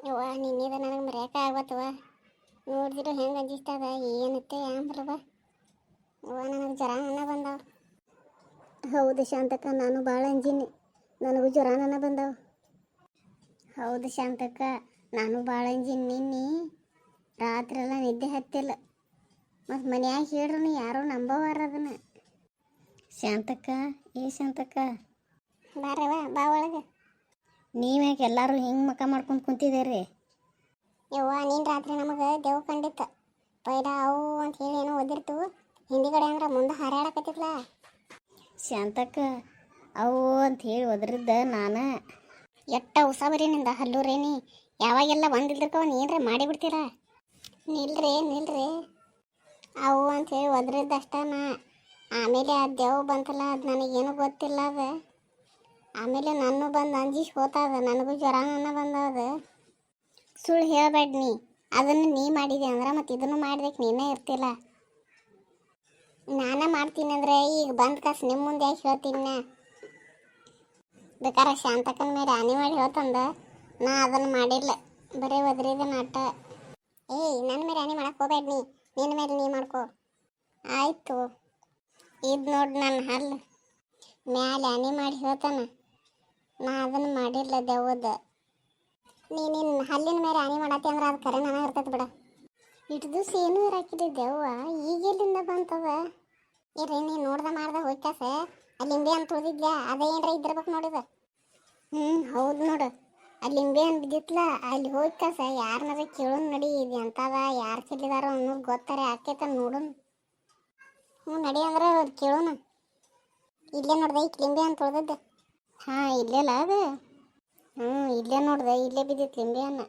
ಯವ್ವ ನಿನ್ನೆದ ನನಗೆ ಮರ್ಯಾಕ ಆಗ್ಬತ್ತವ. ನೋಡಿದ್ರೆ ಹೆಂಗೆ ಅಂಜಿಸ್ತದ ಏನತ್ತೆ ಆಂಬ್ರವ. ಯವ್ವ ನನಗೆ ಜ್ವರನ ಬಂದಾವ. ಹೌದು ಶಾಂತಕ್ಕ, ನಾನು ಭಾಳ ಅಂಜಿನಿ. ನನಗೂ ಜ್ವರನ ಬಂದಾವ. ಹೌದು ಶಾಂತಕ್ಕ, ನಾನು ಭಾಳ ಅಂಜಿನಿ. ನಿನ್ನೆ ರಾತ್ರಿ ಎಲ್ಲ ನಿದ್ದೆ ಹತ್ತಿಲ್ಲ. ಮತ್ತು ಮನ್ಯಾಗ ಹೇಳ್ರು ಯಾರೋ ನಂಬವಾರ ಅದನ್ನ. ಶಾಂತಕ್ಕ, ಶಾಂತಕ್ಕ ಬಾರವ, ಬಾ ಒಳಗೆ. ನೀವ್ಯಾಕೆ ಎಲ್ಲರೂ ಹಿಂಗೆ ಮಕ್ಕ ಮಾಡ್ಕೊಂಡು ಕುಂತಿದ್ದೀರಿ? ಯವ್ವ ನೀನು ರಾತ್ರಿ ನಮಗೆ ದೇವ್ ಕಂಡಿತ್ತು. ಪೈಲ ಅವು ಅಂತ ಹೇಳಿ ಏನೋ ಓದಿರ್ತು. ಹಿಂದಿಗಡೆ ಅಂದ್ರೆ ಮುಂದೆ ಹಾರಾಡಕತ್ತಿದ್ಲ. ಶಾಂತಕ್ಕ, ಅವು ಅಂತ ಹೇಳಿ ಒದರಿದ್ದ ನಾನು. ಎಟ್ಟ ಉಸಾಬರಿ ನಿಂದ ಹಲ್ಲೂರೇನಿ. ಯಾವಾಗೆಲ್ಲ ಬಂದಿದ್ದಕ್ಕೆ ಒಂದು ಏನರ ಮಾಡಿಬಿಡ್ತೀರ. ನಿಲ್ರಿ. ಅವು ಅಂತ ಹೇಳಿ ಒದರಿದ್ದಷ್ಟ ನಾ. ಆಮೇಲೆ ಆ ದೇವ್ ಬಂತಲ್ಲ, ಅದು ನನಗೇನು ಗೊತ್ತಿಲ್ಲ ಅದು. ಆಮೇಲೆ ನಾನು ಬಂದು ಅಂಜಿಸಿ ಹೋತದ. ನನಗೂ ಜ್ವರನ ಬಂದದ. ಸುಳ್ಳು ಹೇಳಬೇಡ ನೀ. ಅದನ್ನು ನೀ ಮಾಡಿದೆ ಅಂದ್ರೆ ಮತ್ತು ಇದನ್ನು ಮಾಡಿದಕ್ಕೆ ನೀನೇ ಇರ್ತಿಲ್ಲ. ನಾನೇ ಮಾಡ್ತೀನಿ ಅಂದರೆ ಈಗ ಬಂದು ಕಾಸು ನಿಮ್ಮ ಮುಂದೆ ಯಾಕೆ ಹೇಳ್ತೀನಿ ನಾ? ಬೇಕಾರೆ ಶಾಂತಕ್ಕನ ಮೇಲೆ ಆನೆ ಮಾಡಿ ಹೇಳ್ತಂದ. ನಾ ಅದನ್ನು ಮಾಡಿಲ್ಲ, ಬರೀ ಒದರಿದ ನಾಟ. ನನ್ನ ಮೇಲೆ ಆನೆ ಮಾಡಕ್ಕೆ ಹೋಗ್ಬೇಡ ನೀ. ನಿನ್ನ ಮೇಲೆ ನೀ ಮಾಡ್ಕೊ. ಆಯಿತು. ಇದು ನೋಡಿ ನನ್ನ ಹಲ್ಲು ಮ್ಯಾಲೆ ಆನೆ ಮಾಡಿ ಹೇಳ್ತಾನ. ನಾ ಅದನ್ನು ಮಾಡಿಲ್ಲ ದೆವ್ವದ. ನಿನ್ನ ಹಲ್ಲಿನ ಮೇಲೆ ಆನೆ ಮಾಡತ್ತಿ ಅಂದ್ರೆ ಅದು ಕರೆ ನನಗೆ ಇರ್ತೈತೆ ಬಿಡ. ಇಟ್ಟು ದಿವಸ ಏನೂ ಇರಾಕಿದೆ ದೆವ್ವ, ಈಗೆಲ್ಲಿಂದ ಬಂತದ? ಇರ್ರಿ ನೀನು ನೋಡ್ದೆ ಮಾಡ್ದೆ ಹೋಗ್ಕಾಸ. ಅಲ್ಲಿ ಲಿಂಬೆ ಅಂತ ಉಳಿದಿದ್ಲ, ಅದೇ ಏನರ ಇದ್ದಿರ್ಬೇಕು ನೋಡಿದ. ಹೌದು ನೋಡು, ಅಲ್ಲಿ ಲಿಂಬೆ ಅಂತ ಬಿದ್ದಿತ್ಲ, ಅಲ್ಲಿ ಹೋಗ್ಕಾಸ. ಯಾರನ್ನಾರ ಕೇಳೋನ್ ನಡಿ, ಇದು ಎಂತದ, ಯಾರು ಚೆಲ್ಲಿದಾರೋ ಅನ್ನೋದು ಗೊತ್ತಾರೆ ಆಕೇತ ನೋಡೋಣ. ನಡಿ ಅಂದ್ರೆ ಕೇಳೋಣ. ಇಲ್ಲೇ ನೋಡ್ದೆ ಈ ಲಿಂಬೆ ಅಂತ ಉಳಿದದ್ದು. ಹಾಂ ಇಲ್ಲೆಲ್ಲ ಅದು. ಇಲ್ಲೇ ನೋಡ್ದೆ, ಇಲ್ಲೇ ಬಿದ್ದಿತ್ತು ಲಿಂಬೆ ಅನ್ನ.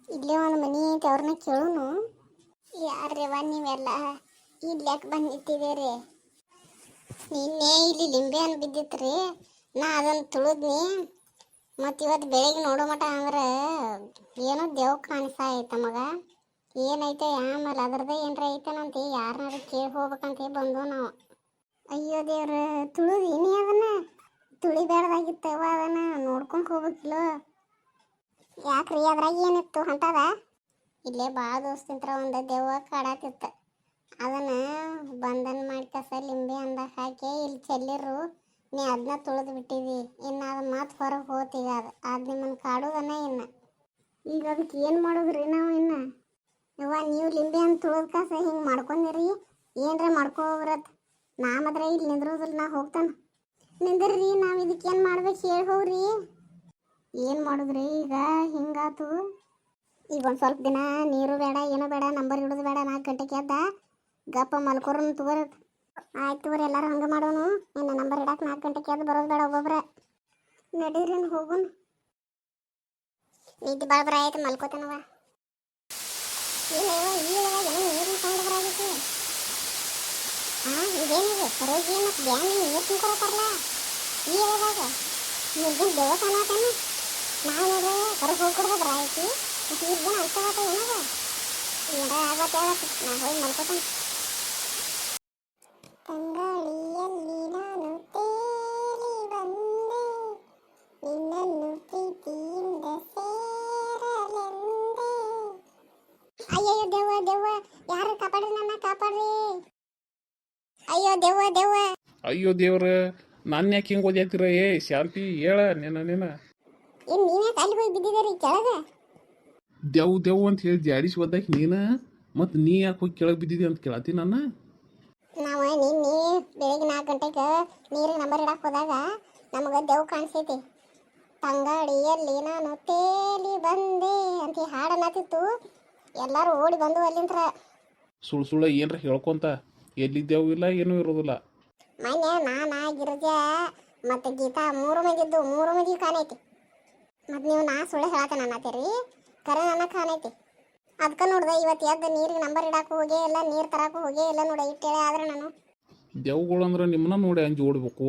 ಇಲ್ಲೇ ಒಂದು ಮನೆ ಐತೆ, ಅವ್ರನ್ನ ಕೇಳೋನು. ಯಾರ್ರಿವ ನೀವೆಲ್ಲ ಇಲ್ಲಾಕೆ ಬಂದು ನಿಂತಿದ್ದೀರಿ? ನಿನ್ನೆ ಇಲ್ಲಿ ಲಿಂಬೆ ಹಣ್ಣು ಬಿದ್ದಿತ್ತು ರೀ. ನಾ ಅದನ್ನು ತುಳಿದ್ನಿ. ಮತ್ತು ಇವತ್ತು ಬೆಳಿಗ್ಗೆ ನೋಡೋ ಮಟ ಅಂದ್ರೆ ಏನೋ ದೇವ್ ಕಾಣಿಸ್ತಾ ಐತೆ ಮಗ. ಏನೈತೆ ಆಮೇಲೆ ಅದ್ರದ್ದೇ ಏನರ ಐತೇನಂತ ಯಾರನ್ನಾರು ಕೇಳಿ ಹೋಗ್ಬೇಕಂತ ಬಂದು ನಾವು. ಅಯ್ಯೋ ದೇವ್ರ, ತುಳಿದೀನಿ ಅದನ್ನು. ತುಳಿಬೇಡ್ದಾಗಿತ್ತವ, ಅದನ್ನು ನೋಡ್ಕೊಂಡು ಹೋಗ್ಬೇಕಿಲ್ಲ. ಯಾಕ್ರಿ ಅದ್ರಾಗ ಏನಿತ್ತು ಹೊಂಟದ? ಇಲ್ಲೇ ಭಾಳ ದೋಸ್ತಿಂತ್ರ ಒಂದು ದೆವ್ವ ಕಾಡಾತಿತ್ತು. ಅದನ್ನು ಬಂಧನ ಮಾಡಿ ಕಸ ಲಿಂಬೆ ಅಂದಾಗ ಹಾಕಿ ಇಲ್ಲಿ ಚೆಲ್ಲಿರು. ನೀ ಅದನ್ನ ತುಳಿದು ಬಿಟ್ಟಿದಿ. ಇನ್ನು ಅದು ಮತ್ತೆ ಹೊರಗೆ ಹೋತೀಗ. ಅದು ನಿಮ್ಮನ್ನು ಕಾಡೋದನ್ನ ಇನ್ನು. ಈಗ ಅದಕ್ಕೆ ಏನು ಮಾಡೋದ್ರಿ ನಾವು ಇನ್ನು? ಯವ್ವ ನೀವು ಲಿಂಬೆ ಅಂತ ತುಳಿದು ಕಸ ಹಿಂಗೆ ಮಾಡ್ಕೊಂಡಿರಿ. ಏನರ ಮಾಡ್ಕೊಬರತ್. ನಾ ಮಾತ್ರ ಇಲ್ಲಿ ನಿಂದ್ರೋದಿಲ್ಲ, ನಾ ಹೋಗ್ತಾನೆ. ನಿಂದ್ರಿ, ನಾವು ಇದಕ್ಕೆ ಏನು ಮಾಡ್ಬೇಕು ಹೇಳಿ ಹೋಗ್ರಿ. ಏನು ಮಾಡಿದ್ರಿ ಈಗ? ಹಿಂಗಾತು. ಈಗ ಒಂದು ಸ್ವಲ್ಪ ದಿನ ನೀರು ಬೇಡ, ಏನೂ ಬೇಡ, ನಂಬರ್ ಹಿಡಿದು ಬೇಡ. 4 ಗಂಟೆಗೆ ಎದ್ದ ಗಪ್ಪ ಮಲ್ಕೋರನ್ ತಗೋರದು. ಆಯ್ತು ತಗೋರಿ, ಎಲ್ಲರೂ ಹಂಗೆ ಮಾಡೋನು. ಇನ್ನು ನಂಬರ್ ಇಡಕ್ಕೆ 4 ಗಂಟೆಗೆ ಎದ್ದು ಬರೋದು ಬೇಡ ಒಬ್ಬೊಬ್ರೆ. ನಡೀರಿ ಹೋಗೋಣ. ನಿದ್ದೆ ಭಾಳ ಬರ ಆಯ್ತು, ಮಲ್ಕೋತಾನವ. ನೀರಿನ ಸೌಂಡ್ ಬರಾಗಿತ್ತು. ಇದೇನಿದೆ ಸರೋಜಿ ಮತ್ತು ಬ್ಯಾನಿ ನೀರು ತುಂಬ್ಕೊಳತ್ತಾರಲ್ಲ ಈ ಹೇಳದಾಗ ನಿರ್ದಿನ ದೇವಸ್ಥಾನ ಆತಾನೆ. ನಾವು ನೋಡ್ರೆ ಹೊರಗೆ ಹೋಗ್ಕೊಡ್ಬೋದ್ರ ಆಯ್ತು. ಮತ್ತು ಈ ದಿನ ಅನ್ಸವಾತ ಏನದ ಏನಾರ ಆಗತ್ತೆ ಆಗತ್ತೆ. ನಾ ಹೋಗಿ ಮಲ್ಕೋತಾನೆ. ತಂಗಾಳಿಯಲ್ಲಿ ನಾನು ತೇಲಿ ಬಂದೆ, ನಿನ್ನನ್ನು ಪ್ರೀತಿಯಿಂದ ಸೇರಲೆಂದೆ. ಅಯ್ಯಯ್ಯೋ ದೆವ್ವ, ಯಾರು ಕಾಪಾಡ್ರಿ, ನನ್ನ ಕಾಪಾಡ್ರಿ. ಅಯ್ಯೋ ದೆವ್ವ. ಅಯ್ಯೋ ದೇವ್ರ, ನಾನು ಯಾಕೆ ಹಿಂಗೆ ಓದ್ಯಾತಿರ? ಶಾಂತಿ ಹೇಳ ನೀನು. ನೀವೇ ಅಲ್ಲಿ ಹೋಗಿ ಬಿದ್ದಿದ್ದೀರಿ ಕೆಳಗ? ದೆವ್ ಅಂತ ಹೇಳಿ ಜಾಡಿಸಿ ಓದಾಕಿ ನೀನು. ಮತ್ತು ನೀ ಯಾಕೆ ಹೋಗಿ ಕೆಳಗೆ ಬಿದ್ದಿದ್ದಿ ಅಂತ ಕೇಳತ್ತಿ ನಾನು. ನಾವು ನಿನ್ನೆ ಬೆಳಿಗ್ಗೆ 4 ಗಂಟೆಗೆ ನೀರಿಗೆ ನಂಬರ್ ಇಡಕ್ಕೆ ಹೋದಾಗ ನಮಗೆ ದೆವ್ ಕಾಣಿಸೈತಿ. ತಂಗಾಳಿಯಲ್ಲಿ ನಾನು ತೇಲಿ ಬಂದೆ ಅಂತ ಹಾಡನ್ನತ್ತಿತ್ತು. ಎಲ್ಲರೂ ಓಡಿ ಬಂದು ಅಲ್ಲಿಂತ್ರ. ಸುಳ್ಳು ಏನರ ಹೇಳ್ಕೊಂತ ಎಲ್ಲಿದ್ದೇವು ಇಲ್ಲ ಏನೂ ಇರೋದಿಲ್ಲ. ಮೊನ್ನೆ ನಾನಾ ಗಿರಿಜಾ ಮತ್ತು ಗೀತಾ 3 ಮಂದಿದ್ದು 3 ಮಂದಿ ಕಾಣೈತಿ. ಮತ್ತು ನೀವು ನಾ ಸುಳ್ಳು ಹೇಳತ್ತೆ ಅನ್ನತ್ತೀರಿ, ಕರೆ ನನ್ನ ಕಾಣೈತಿ. ಅದಕ್ಕೆ ನೋಡ್ದೆ ಇವತ್ತು ಎದ್ದು ನೀರಿಗೆ ನಂಬರ್ ಇಡಕ್ಕೆ ಹೋಗೇ ಇಲ್ಲ, ನೀರು ತರಕ್ಕೆ ಹೋಗೇ ಇಲ್ಲ ನೋಡ. ಇಟ್ಟೇಳೆ ಆದ್ರೆ ನಾನು ದೆವ್ಗಳು ಅಂದ್ರೆ ನಿಮ್ಮನ್ನ ನೋಡಿ ಅಂಜಿ ಓಡ್ಬೇಕು.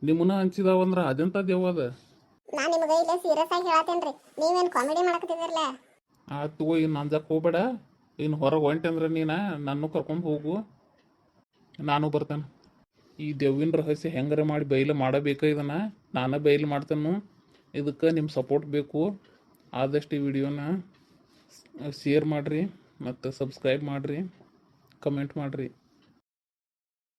ನಿಮ್ಮನ್ನ ಹಂಚಿದಾವಂದ್ರೆ ಅದೆಂತ ದೆವ್ ಅದ? ನಾನು ನಿಮಗೆ ಇಲ್ಲೇ ಸೀರಿಯಸ್ ಆಗಿ ಹೇಳತ್ತೇನೆ ರೀ. ನೀವೇನು ಕಾಮಿಡಿ ಮಾಡಕತ್ತಿದ್ದಿರಲ್ಲ. ಆಯ್ತು, ಇನ್ನು ಅಂಜಕ್ಕೆ ಹೋಗ್ಬೇಡ. ಇನ್ನು ಹೊರಗೆ ಹೊಂಟೆ ಅಂದ್ರೆ ನೀನು ನನ್ನ ಕರ್ಕೊಂಡು ಹೋಗು, ನಾನು ಬರ್ತೇನೆ. ಈ ದೆವ್ವಿನ ರಹಸ್ಯ ಹೆಂಗಾರ ಮಾಡಿ ಬಯಲು ಮಾಡಬೇಕು. ಇದನ್ನು ನಾನು ಬಯಲು ಮಾಡ್ತೇನೆ. ಇದಕ್ಕೆ ನಿಮ್ಮ ಸಪೋರ್ಟ್ ಬೇಕು. ಆದಷ್ಟು ಈ ವಿಡಿಯೋನ ಶೇರ್ ಮಾಡಿರಿ ಮತ್ತು ಸಬ್ಸ್ಕ್ರೈಬ್ ಮಾಡಿರಿ ಕಮೆಂಟ್ ಮಾಡಿರಿ.